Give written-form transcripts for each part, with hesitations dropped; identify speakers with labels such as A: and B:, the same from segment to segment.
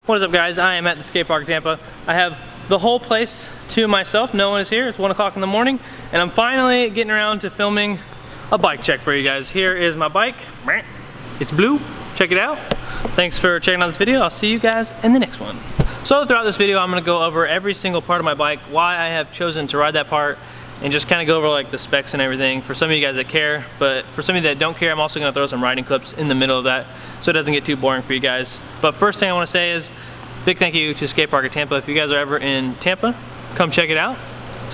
A: What is up, guys? I am at the skate park Tampa. I have the whole place to myself. No one is here. It's 1 o'clock in the morning, and I'm finally getting around to filming a bike check for you guys. Here is my bike. It's blue. Check it out. Thanks for checking out this video. I'll see you guys in the next one. So throughout this video, I'm going to go over every single part of my bike, why I have chosen to ride that part, and just kind of go over like the specs and everything for some of you guys that care. But for some of you that don't care, I'm also going to throw some riding clips in the middle of that so it doesn't get too boring for you guys. But first thing I want to say is big thank you to Skate Park at Tampa. If you guys are ever in Tampa, come check it out.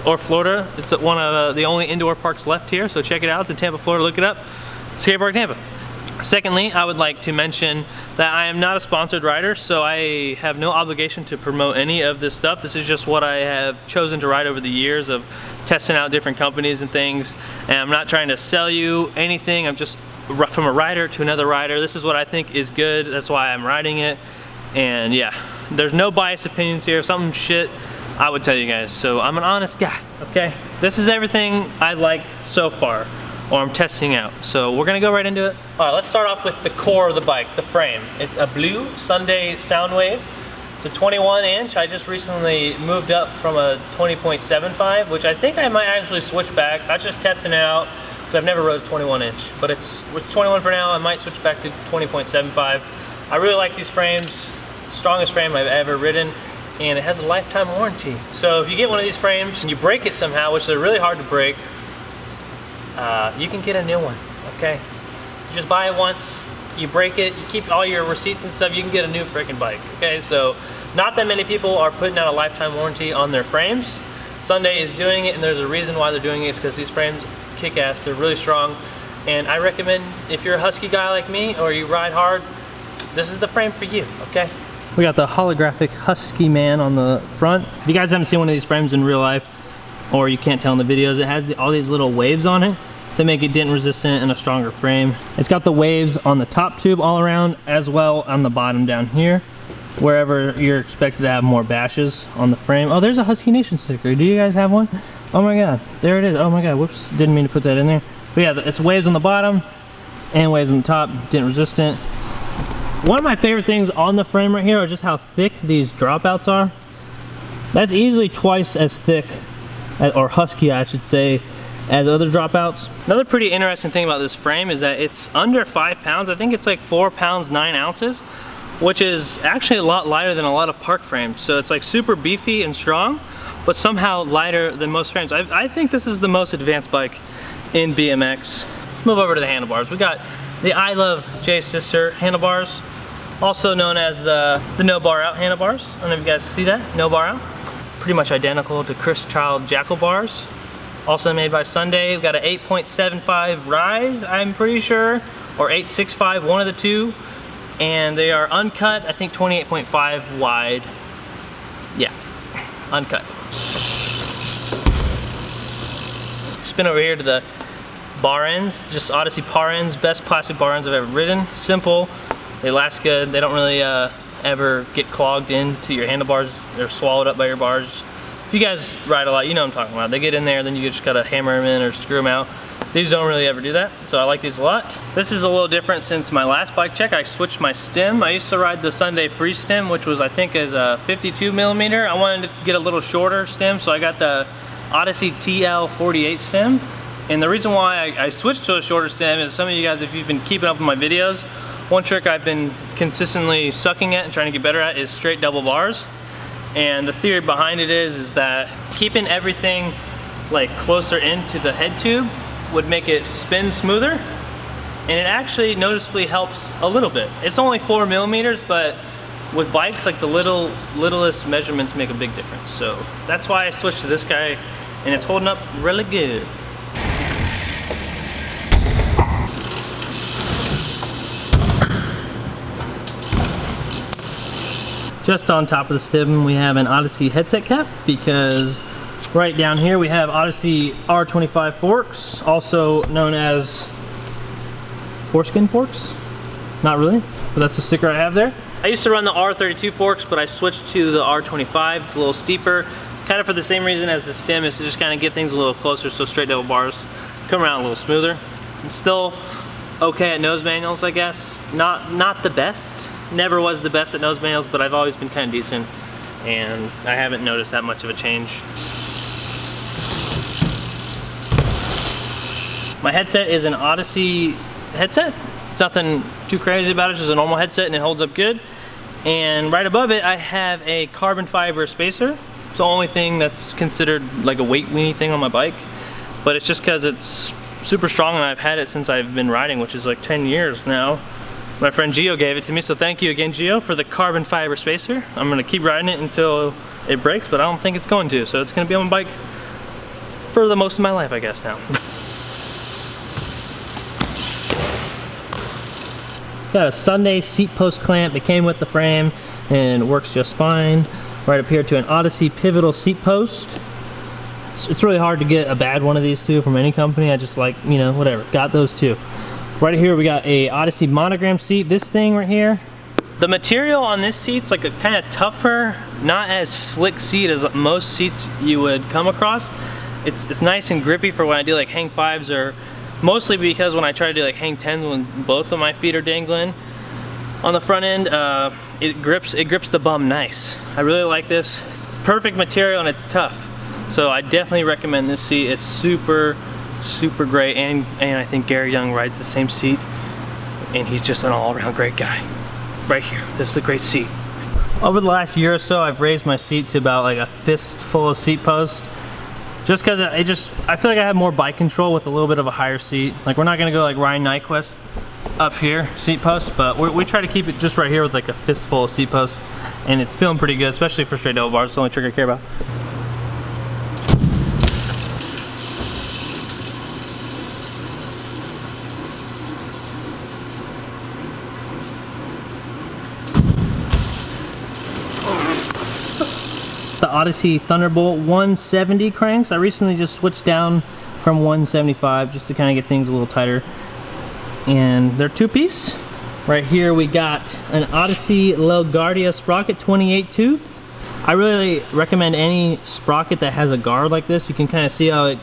A: Or Florida. It's one of the only indoor parks left here, so check it out. It's in Tampa, Florida. Look it up. Skate Park Tampa. Secondly, I would like to mention that I am not a sponsored rider, so I have no obligation to promote any of this stuff. This is just what I have chosen to ride over the years of testing out different companies and things. And I'm not trying to sell you anything. I'm just from a rider to another rider. This is what I think is good. That's why I'm riding it. And yeah, there's no biased opinions here. Something shit, I would tell you guys. So I'm an honest guy, okay? This is everything I like so far, or I'm testing out. So we're gonna go right into it. All right, let's start off with the core of the bike, the frame. It's a blue Sunday Soundwave. It's a 21 inch. I just recently moved up from a 20.75, which I think I might actually switch back. I'm just testing it out because I've never rode a 21 inch, but it's 21 for now. I might switch back to 20.75. I really like these frames. Strongest frame I've ever ridden, and it has a lifetime warranty. So if you get one of these frames and you break it somehow, which they're really hard to break, you can get a new one, okay? You just buy it once, you break it, you keep all your receipts and stuff, you can get a new freaking bike, okay? So not that many people are putting out a lifetime warranty on their frames. Sunday is doing it, and there's a reason why they're doing it. It's because these frames kick ass, they're really strong, and I recommend if you're a husky guy like me or you ride hard, this is the frame for you, okay? We got the holographic Husky Man on the front. If you guys haven't seen one of these frames in real life, or you can't tell in the videos, it has all these little waves on it to make it dent resistant and a stronger frame. It's got the waves on the top tube all around, as well on the bottom down here, wherever you're expected to have more bashes on the frame. Oh, there's a Husky Nation sticker. Do you guys have one? Oh my god, there it is. Oh my god, whoops, didn't mean to put that in there. But yeah, it's waves on the bottom and waves on the top, dent resistant. One of my favorite things on the frame right here are just how thick these dropouts are. That's easily twice as thick, or husky I should say, as other dropouts. Another pretty interesting thing about this frame is that it's under 5 pounds. I think it's like 4 pounds 9 ounces, which is actually a lot lighter than a lot of park frames. So it's like super beefy and strong, but somehow lighter than most frames. I think this is the most advanced bike in BMX. Let's move over to the handlebars. We got the I Love Jay's Sister handlebars, also known as the no bar out handlebars. I don't know if you guys see that, no bar out. Pretty much identical to Chris Child Jackal bars. Also made by Sunday. We've got an 8.75 rise, I'm pretty sure, or 8.65, one of the two. And they are uncut, I think 28.5 wide. Yeah, uncut. Spin over here to the bar ends, just Odyssey bar ends, best plastic bar ends I've ever ridden. Simple, they last good, they don't really ever get clogged into your handlebars. They're swallowed up by your bars. If you guys ride a lot, you know what I'm talking about. They get in there, then you just gotta hammer them in or screw them out. These don't really ever do that, so I like these a lot. This is a little different since my last bike check. I switched my stem. I used to ride the Sunday Free stem, which was I think is a 52 millimeter. I wanted to get a little shorter stem, so I got the Odyssey TL48 stem. And the reason why I switched to a shorter stem is some of you guys, if you've been keeping up with my videos, one trick I've been consistently sucking at and trying to get better at is straight double bars. And the theory behind it is that keeping everything like closer into the head tube would make it spin smoother. And it actually noticeably helps a little bit. It's only 4 millimeters, but with bikes, like the littlest measurements make a big difference. So that's why I switched to this guy, and it's holding up really good. Just on top of the stem, we have an Odyssey headset cap, because right down here we have Odyssey R25 forks, also known as foreskin forks. Not really, but that's the sticker I have there. I used to run the R32 forks, but I switched to the R25. It's a little steeper, kind of for the same reason as the stem, is to just kind of get things a little closer, so straight double bars come around a little smoother. It's still okay at nose manuals, I guess. Not the best Never was the best at nose manuals, but I've always been kind of decent, and I haven't noticed that much of a change. My headset is an Odyssey headset. It's nothing too crazy about it, just a normal headset, and it holds up good. And right above it, I have a carbon fiber spacer. It's the only thing that's considered like a weight weenie thing on my bike, but it's just because it's super strong and I've had it since I've been riding, which is like 10 years now. My friend Gio gave it to me, so thank you again, Gio, for the carbon fiber spacer. I'm gonna keep riding it until it breaks, but I don't think it's going to, so it's gonna be on my bike for the most of my life, I guess now. Got a Sunday seat post clamp. It came with the frame and works just fine. Right up here to an Odyssey pivotal seat post. It's really hard to get a bad one of these two from any company. I just like, you know, whatever. Got those two. Right here we got a Odyssey monogram seat. This thing right here. The material on this seat's like a kind of tougher, not as slick seat as most seats you would come across. It's nice and grippy for when I do like hang 5s, or mostly because when I try to do like hang 10s when both of my feet are dangling on the front end, it grips the bum nice. I really like this. It's perfect material and it's tough. So I definitely recommend this seat. It's super great, and I think Gary Young rides the same seat, and he's just an all-around great guy. Right here, this is the great seat. Over the last year or so, I've raised my seat to about like a fistful of seat post. Just because I feel like I have more bike control with a little bit of a higher seat. Like, we're not gonna go like Ryan Nyquist up here, seat post, but we try to keep it just right here with like a fistful of seat post, and it's feeling pretty good, especially for straight double bars. It's the only trick I care about. The Odyssey Thunderbolt 170 cranks. I recently just switched down from 175 just to kind of get things a little tighter. And they're 2-piece. Right here we got an Odyssey LaGuardia sprocket, 28 tooth. I really recommend any sprocket that has a guard like this. You can kind of see how it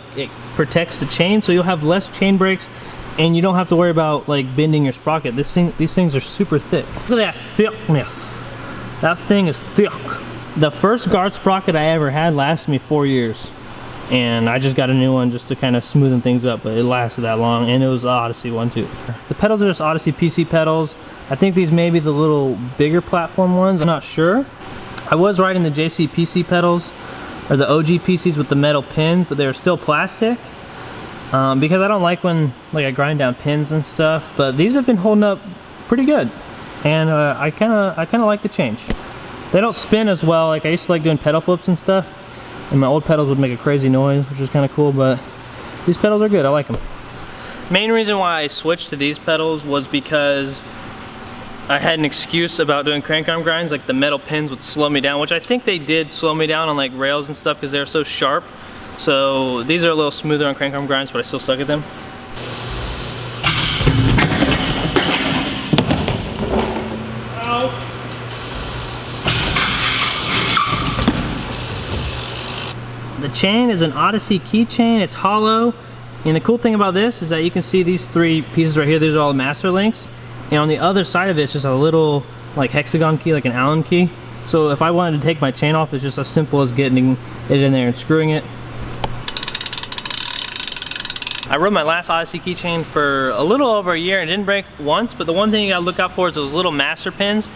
A: protects the chain, so you'll have less chain breaks and you don't have to worry about like bending your sprocket. These things are super thick. Look at that thickness. That thing is thick. The first guard sprocket I ever had lasted me 4 years, and I just got a new one just to kind of smoothen things up, but it lasted that long, and it was the Odyssey one too. The pedals are just Odyssey PC pedals. I think these may be the little bigger platform ones, I'm not sure. I was riding the JC PC pedals, or the OG PCs with the metal pins, but they're still plastic, because I don't like when like I grind down pins and stuff, but these have been holding up pretty good, and I kind of like the change. They don't spin as well. Like, I used to like doing pedal flips and stuff, and my old pedals would make a crazy noise, which is kind of cool, but these pedals are good. I like them. Main reason why I switched to these pedals was because I had an excuse about doing crank arm grinds. Like, the metal pins would slow me down, which I think they did slow me down on like rails and stuff because they're so sharp. So these are a little smoother on crank arm grinds, but I still suck at them. The chain is an Odyssey keychain. It's hollow, and the cool thing about this is that you can see these 3 pieces right here. These are all the master links, and on the other side of it, it's just a little like hexagon key, like an Allen key. So if I wanted to take my chain off, it's just as simple as getting it in there and screwing it. I rode my last Odyssey keychain for a little over a year and it didn't break once, but the one thing you gotta look out for is those little master pins.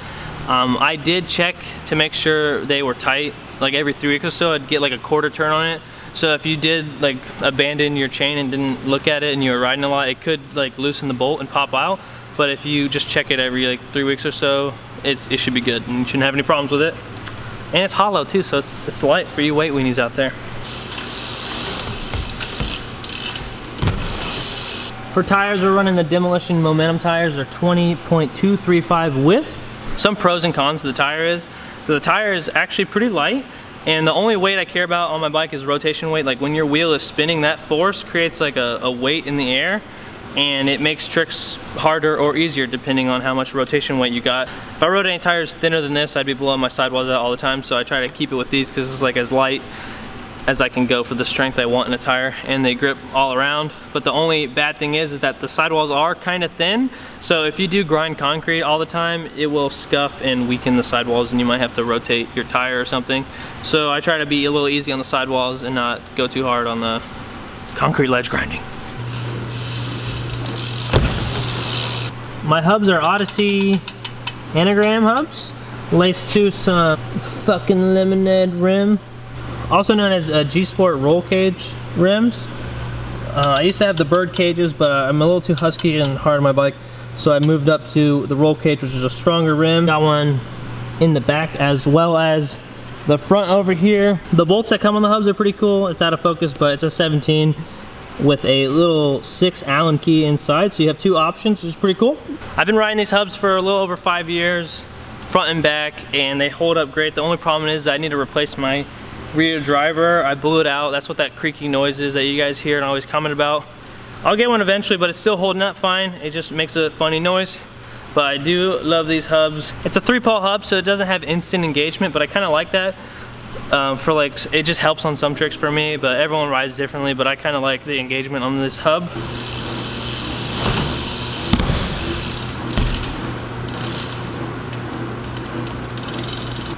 A: I did check to make sure they were tight. Like every 3 weeks or so, I'd get like a quarter turn on it. So if you did like abandon your chain and didn't look at it and you were riding a lot, it could like loosen the bolt and pop out. But if you just check it every like 3 weeks or so, it should be good and you shouldn't have any problems with it. And it's hollow too, so it's light for you weight weenies out there. For tires, we're running the Demolition Momentum tires. They're 20.235 width. Some pros and cons to the tire is, the tire is actually pretty light, and the only weight I care about on my bike is rotation weight. Like when your wheel is spinning, that force creates like a weight in the air, and it makes tricks harder or easier depending on how much rotation weight you got. If I rode any tires thinner than this, I'd be blowing my sidewalls out all the time, so I try to keep it with these because it's like as light as I can go for the strength I want in a tire, and they grip all around. But the only bad thing is that the sidewalls are kind of thin, so if you do grind concrete all the time, it will scuff and weaken the sidewalls, and you might have to rotate your tire or something. So I try to be a little easy on the sidewalls and not go too hard on the concrete ledge grinding. My hubs are Odyssey anagram hubs, laced to some fucking lemonade rim, also known as G-Sport roll cage rims. I used to have the bird cages, but I'm a little too husky and hard on my bike, so I moved up to the roll cage, which is a stronger rim. Got one in the back as well as the front over here. The bolts that come on the hubs are pretty cool. It's out of focus, but it's a 17 with a little 6 Allen key inside, so you have 2 options, which is pretty cool. I've been riding these hubs for a little over 5 years, front and back, and they hold up great. The only problem is that I need to replace my rear driver. I blew it out. That's what that creaking noise is that you guys hear and always comment about. I'll get one eventually, but it's still holding up fine. It just makes a funny noise. But I do love these hubs. It's a 3-pole hub, so it doesn't have instant engagement, but I kind of like that. For like, it just helps on some tricks for me, but everyone rides differently, but I kind of like the engagement on this hub.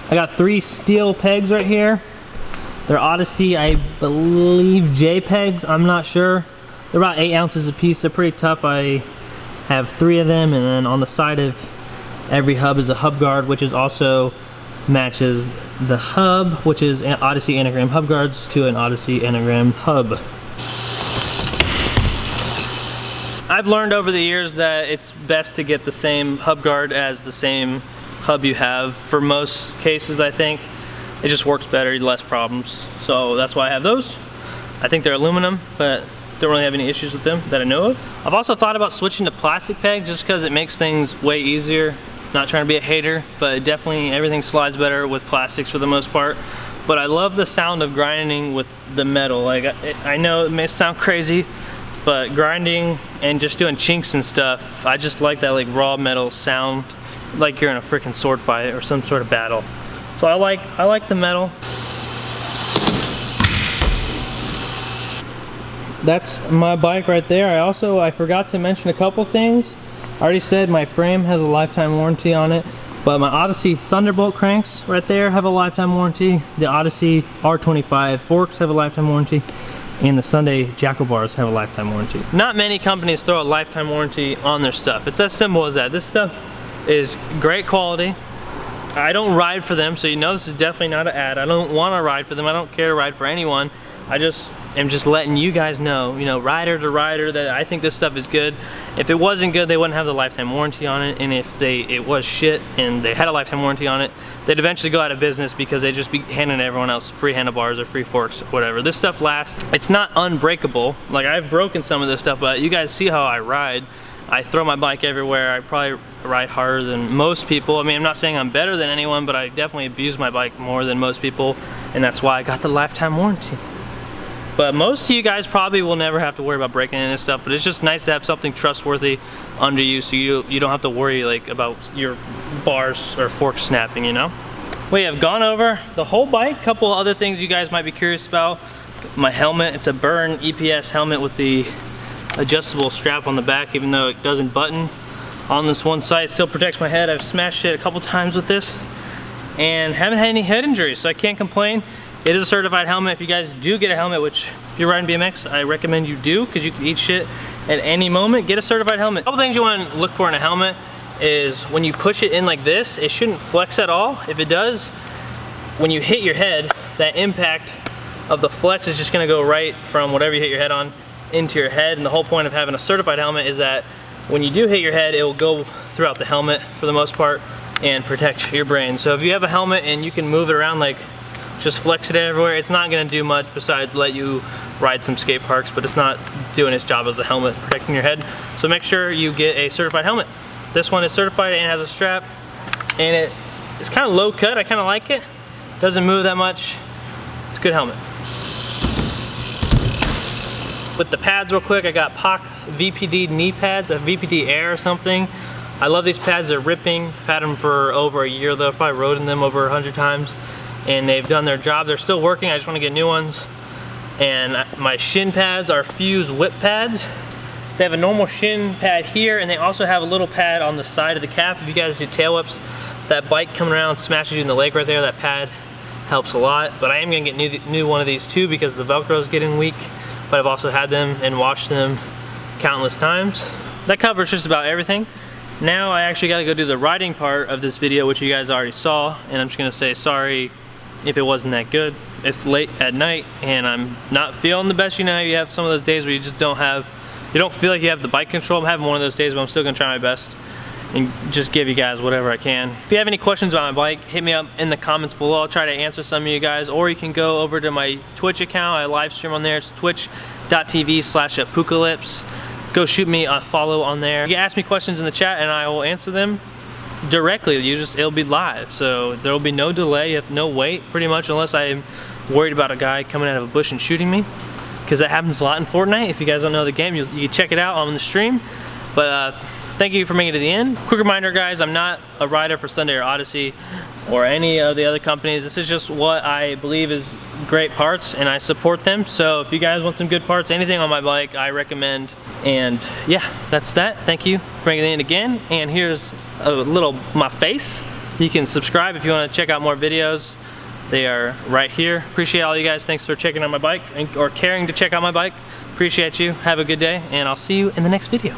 A: I got 3 steel pegs right here. They're Odyssey, I believe, J pegs, I'm not sure. They're about 8 ounces a piece. They're pretty tough. I have 3 of them, and then on the side of every hub is a hub guard, which is also matches the hub, which is an Odyssey anagram hub guards to an Odyssey anagram hub. I've learned over the years that it's best to get the same hub guard as the same hub you have. For most cases, I think it just works better, less problems. So that's why I have those. I think they're aluminum, but don't really have any issues with them that I know of. I've also thought about switching to plastic pegs just because it makes things way easier. Not trying to be a hater, but definitely everything slides better with plastics for the most part. But I love the sound of grinding with the metal. Like, I know it may sound crazy, but grinding and just doing chinks and stuff, I just like that like raw metal sound, like you're in a freaking sword fight or some sort of battle. So I like the metal. That's my bike right there. I forgot to mention a couple things. I already said my frame has a lifetime warranty on it, but my Odyssey Thunderbolt cranks right there have a lifetime warranty. The Odyssey R25 forks have a lifetime warranty, and the Sunday Jackal bars have a lifetime warranty. Not many companies throw a lifetime warranty on their stuff. It's as simple as that. This stuff is great quality. I don't ride for them, so you know this is definitely not an ad. I don't want to ride for them. I don't care to ride for anyone. I just am letting you guys know, you know, rider to rider, that I think this stuff is good. If it wasn't good, they wouldn't have the lifetime warranty on it, and if it was shit and they had a lifetime warranty on it, they'd eventually go out of business because they'd just be handing everyone else free handlebars or free forks or whatever. This stuff lasts. It's not unbreakable. Like, I've broken some of this stuff, but you guys see how I ride. I throw my bike everywhere. I probably ride harder than most people. I mean, I'm not saying I'm better than anyone, but I definitely abuse my bike more than most people, and that's why I got the lifetime warranty. But most of you guys probably will never have to worry about breaking in and stuff, but it's just nice to have something trustworthy under you, so you don't have to worry like about your bars or forks snapping, you know? We have gone over the whole bike. Couple other things you guys might be curious about. My helmet, it's a Burn EPS helmet with the adjustable strap on the back, even though it doesn't button on this one side. It still protects my head. I've smashed it a couple times with this and haven't had any head injuries, so I can't complain. It is a certified helmet. If you guys do get a helmet, which if you're riding BMX, I recommend you do, because you can eat shit at any moment. Get a certified helmet. A couple things you want to look for in a helmet is when you push it in like this, it shouldn't flex at all. If it does, when you hit your head, that impact of the flex is just going to go right from whatever you hit your head on into your head. And the whole point of having a certified helmet is that when you do hit your head, it will go throughout the helmet for the most part and protect your brain. So if you have a helmet and you can move it around, like just flex it everywhere, it's not going to do much besides let you ride some skate parks, but it's not doing its job as a helmet protecting your head. So make sure you get a certified helmet. This one is certified and has a strap, and it's kind of low cut. I kind of like it. Doesn't move that much. It's a good helmet. With the pads real quick, I got POC VPD knee pads, a VPD Air or something. I love these pads. They're ripping. I've had them for over a year though. I've probably rode in them over 100 times, and they've done their job. They're still working. I just want to get new ones. And my shin pads are Fuse whip pads. They have a normal shin pad here, and they also have a little pad on the side of the calf. If you guys do tail whips, that bike coming around smashes you in the leg right there, that pad helps a lot. But I am gonna get new one of these too because the Velcro is getting weak, but I've also had them and washed them countless times. That covers just about everything. Now I actually gotta go do the riding part of this video, which you guys already saw, and I'm just gonna say sorry if it wasn't that good. It's late at night and I'm not feeling the best. You know, you have some of those days where you just don't feel like you have the bike control. I'm having one of those days, but I'm still gonna try my best and just give you guys whatever I can. If you have any questions about my bike, hit me up in the comments below. I'll try to answer some of you guys, or you can go over to my Twitch account. I live stream on there. It's twitch.tv/apocalypse. Go shoot me a follow on there. You can ask me questions in the chat and I will answer them directly. It'll be live, so there will be no delay, you have no wait pretty much, unless I'm worried about a guy coming out of a bush and shooting me, because that happens a lot in Fortnite. If you guys don't know the game, you can check it out on the stream. But thank you for making it to the end. Quick reminder, guys, I'm not a rider for Sunday or Odyssey or any of the other companies. This is just what I believe is great parts, and I support them. So if you guys want some good parts, anything on my bike, I recommend. And yeah, that's that. Thank you for making it in again. And here's a little my face. You can subscribe if you want to check out more videos. They are right here. Appreciate all you guys. Thanks for checking out my bike or caring to check out my bike. Appreciate you. Have a good day, and I'll see you in the next video.